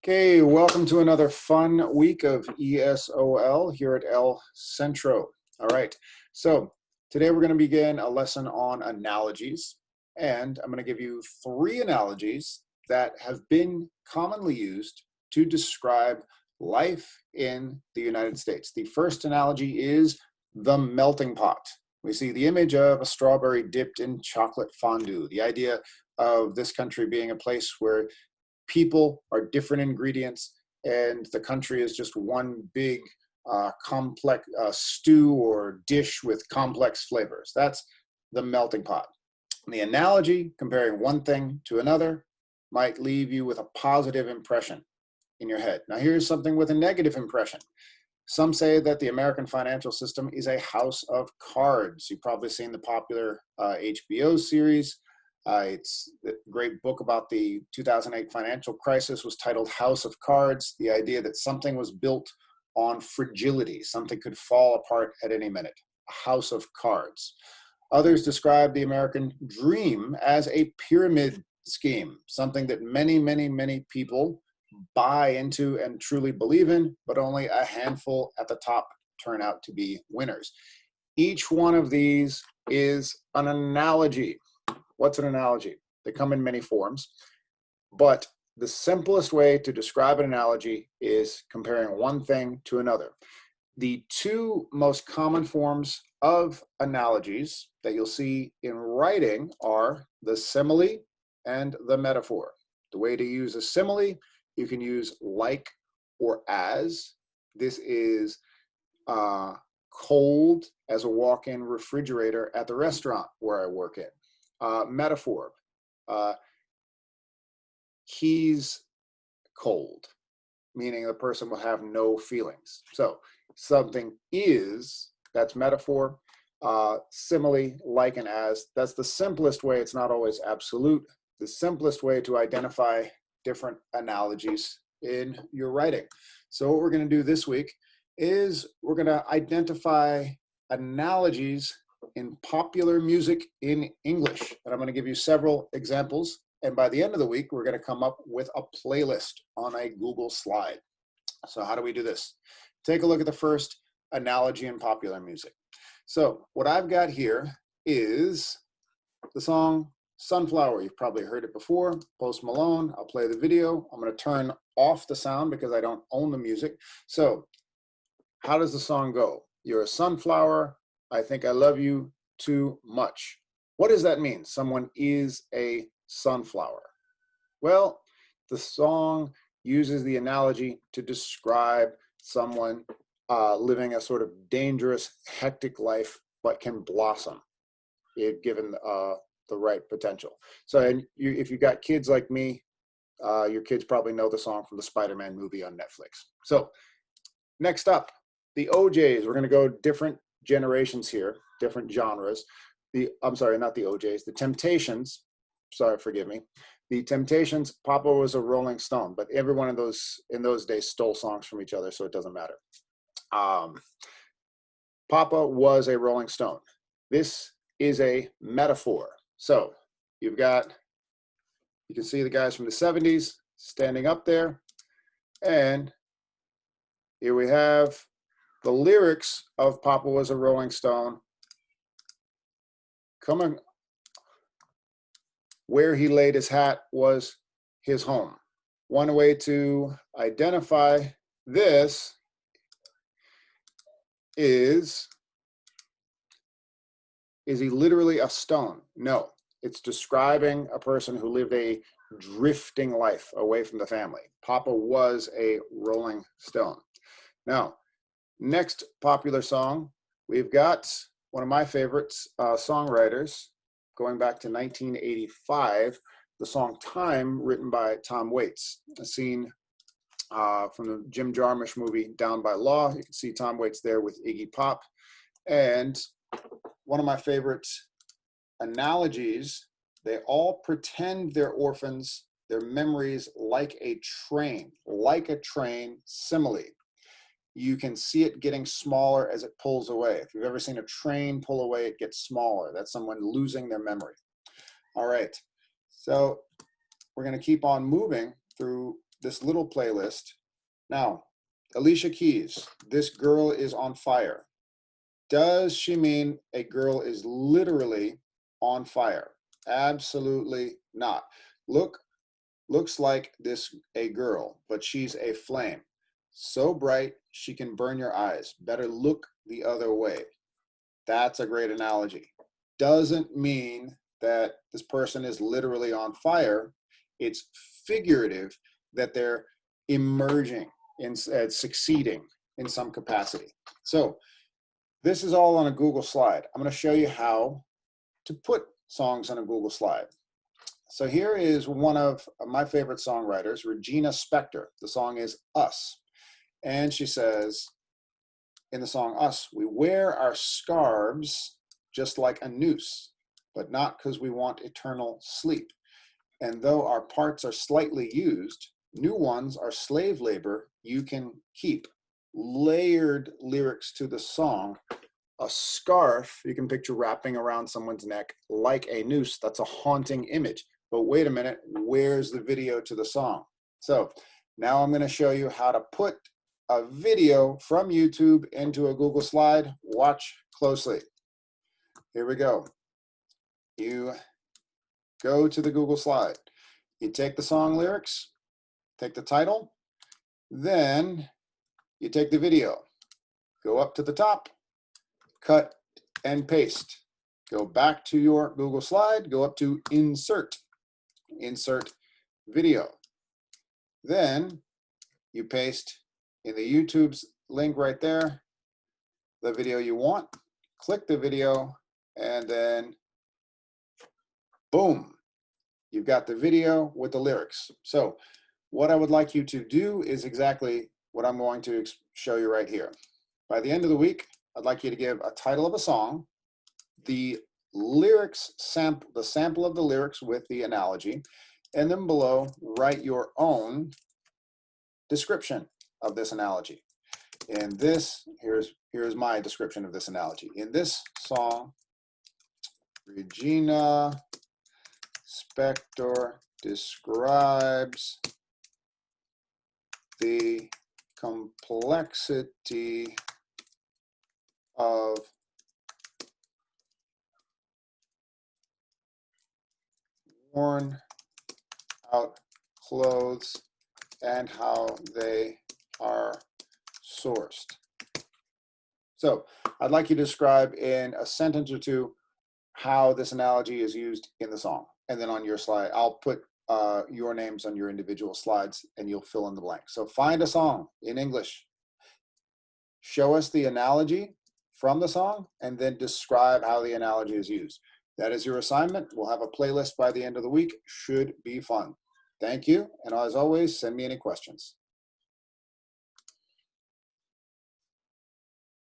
Okay, welcome to another fun week of ESOL here at El Centro. All right, so today we're going to begin a lesson on analogies, and I'm going to give you 3 analogies that have been commonly used to describe life in the United States. The first analogy is the melting pot. We see the image of a strawberry dipped in chocolate fondue, the idea of this country being a place where people are different ingredients and the country is just one big complex stew or dish with complex flavors. That's the melting pot. The analogy, comparing one thing to another, might leave you with a positive impression in your head. Now here's something with a negative impression. Some say that the American financial system is a house of cards. You've probably seen the popular HBO series. It's a great book about the 2008 financial crisis was titled House of Cards, the idea that something was built on fragility, something could fall apart at any minute, a house of cards. Others describe the American dream as a pyramid scheme, something that many people buy into and truly believe in, but only a handful at the top turn out to be winners. Each one of these is an analogy. What's an analogy? They come in many forms, but the simplest way to describe an analogy is comparing one thing to another. The 2 most common forms of analogies that you'll see in writing are the simile and the metaphor. The way to use a simile, you can use like or as. This is cold as a walk-in refrigerator at the restaurant where I work in. Metaphor, he's cold, meaning the person will have no feelings. So something is, that's metaphor. Simile, like and as, that's the simplest way. It's not always absolute. The simplest way to identify different analogies in your writing. So what we're going to do this week is we're going to identify analogies in popular music in English. And I'm going to give you several examples. And by the end of the week, we're going to come up with a playlist on a Google slide. So how do we do this? Take a look at the first analogy in popular music. So what I've got here is the song Sunflower. You've probably heard it before. Post Malone. I'll play the video. I'm going to turn off the sound because I don't own the music. So how does the song go? You're a sunflower. I think I love you too much. What does that mean? Someone is a sunflower. Well, the song uses the analogy to describe someone living a sort of dangerous, hectic life, but can blossom if given the right potential. So if you've got kids like me, your kids probably know the song from the Spider-Man movie on Netflix. So next up, the OJs. We're going to go different generations here, different genres. I'm sorry, not the OJs, the Temptations. Sorry, forgive me. The Temptations, Papa was a Rolling Stone, but everyone in those days stole songs from each other, so it doesn't matter. Papa was a Rolling Stone. This is a metaphor. So you can see the guys from the 70s standing up there, and here we have the lyrics of Papa was a Rolling Stone. Coming where he laid his hat was his home. One way to identify this is he literally a stone? No, it's describing a person who lived a drifting life away from the family. Papa was a Rolling Stone. Now, next popular song, we've got one of my favorites, songwriters, going back to 1985, the song Time, written by Tom Waits, a scene from the Jim Jarmusch movie Down by Law. You can see Tom Waits there with Iggy Pop. And one of my favorite analogies, they all pretend they're orphans, their memories like a train, simile. You can see it getting smaller as it pulls away. If you've ever seen a train pull away, it gets smaller. That's someone losing their memory. All right, so we're going to keep on moving through this little playlist. Now, Alicia Keys, this girl is on fire. Does she mean a girl is literally on fire? Absolutely not. Looks like this a girl, but she's a flame. So bright, she can burn your eyes. Better look the other way. That's a great analogy. Doesn't mean that this person is literally on fire. It's figurative that they're emerging and succeeding in some capacity. So this is all on a Google slide. I'm going to show you how to put songs on a Google slide. So here is one of my favorite songwriters, Regina Spektor. The song is Us. And she says in the song Us, we wear our scarves just like a noose, but not because we want eternal sleep. And though our parts are slightly used, new ones are slave labor you can keep. Layered lyrics to the song. A scarf, you can picture wrapping around someone's neck like a noose. That's a haunting image. But wait a minute, where's the video to the song? So now I'm going to show you how to put a video from YouTube into a Google slide. Watch closely. Here we go. You go to the Google slide. You take the song lyrics, take the title, then you take the video. Go up to the top, cut and paste. Go back to your Google slide, go up to Insert. Insert video. Then you paste in the YouTube's link right there the video you want. Click the video, and then boom, you've got the video with the lyrics. So what I would like you to do is exactly what I'm going to show you right here. By the end of the week, I'd like you to give a title of a song, the lyrics sample, the sample of the lyrics with the analogy, and then below write your own description of this analogy. In this, here's my description of this analogy. In this song, Regina Spektor describes the complexity of worn out clothes and how they are sourced. So I'd like you to describe in a sentence or two how this analogy is used in the song. And then on your slide, I'll put your names on your individual slides and you'll fill in the blank. So find a song in English, show us the analogy from the song, and then describe how the analogy is used. That is your assignment. We'll have a playlist by the end of the week. Should be fun. Thank you. And as always, send me any questions.